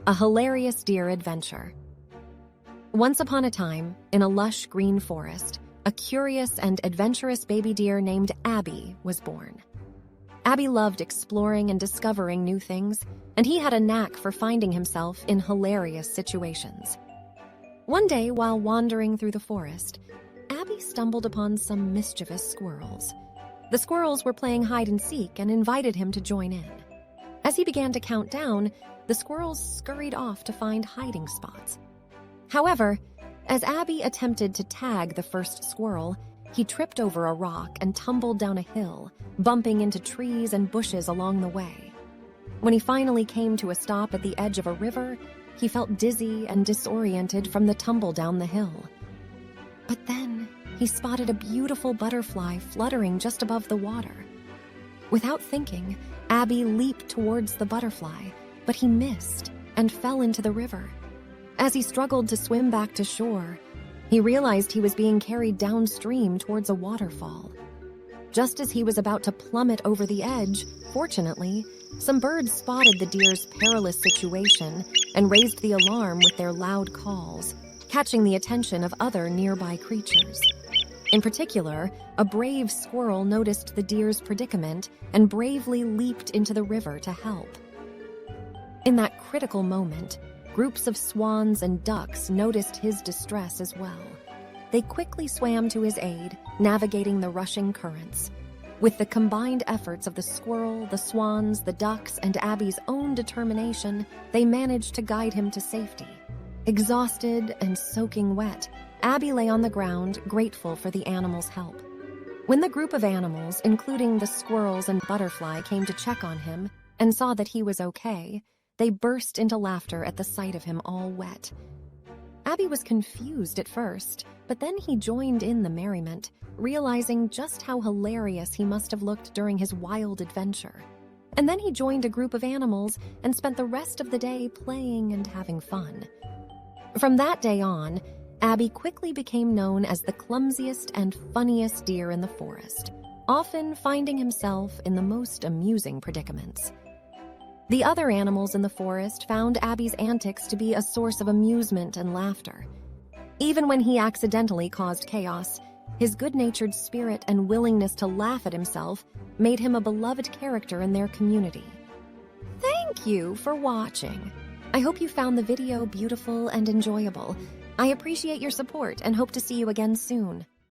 A hilarious deer adventure. Once upon a time, in a lush green forest, a curious and adventurous baby deer named Abby was born. Abby loved exploring and discovering new things, and he had a knack for finding himself in hilarious situations. One day, while wandering through the forest, Abby stumbled upon some mischievous squirrels. The squirrels were playing hide-and-seek and invited him to join in. As he began to count down, the squirrels scurried off to find hiding spots. However, as Abby attempted to tag the first squirrel, he tripped over a rock and tumbled down a hill, bumping into trees and bushes along the way. When he finally came to a stop at the edge of a river, he felt dizzy and disoriented from the tumble down the hill. But then, he spotted a beautiful butterfly fluttering just above the water. Without thinking, Abby leaped towards the butterfly, but he missed and fell into the river. As he struggled to swim back to shore, he realized he was being carried downstream towards a waterfall. Just as he was about to plummet over the edge, fortunately, some birds spotted the deer's perilous situation and raised the alarm with their loud calls, catching the attention of other nearby creatures. In particular, a brave squirrel noticed the deer's predicament and bravely leaped into the river to help. In that critical moment, groups of swans and ducks noticed his distress as well. They quickly swam to his aid, navigating the rushing currents. With the combined efforts of the squirrel, the swans, the ducks, and Abby's own determination, they managed to guide him to safety. Exhausted and soaking wet, Abby lay on the ground, grateful for the animals' help. When the group of animals, including the squirrels and butterfly, came to check on him and saw that he was okay, they burst into laughter at the sight of him all wet. Abby was confused at first, but then he joined in the merriment, realizing just how hilarious he must have looked during his wild adventure. And then he joined a group of animals and spent the rest of the day playing and having fun. From that day on, Abby quickly became known as the clumsiest and funniest deer in the forest, often finding himself in the most amusing predicaments. The other animals in the forest found Abby's antics to be a source of amusement and laughter. Even when he accidentally caused chaos, his good-natured spirit and willingness to laugh at himself made him a beloved character in their community. Thank you for watching. I hope you found the video beautiful and enjoyable. I appreciate your support and hope to see you again soon.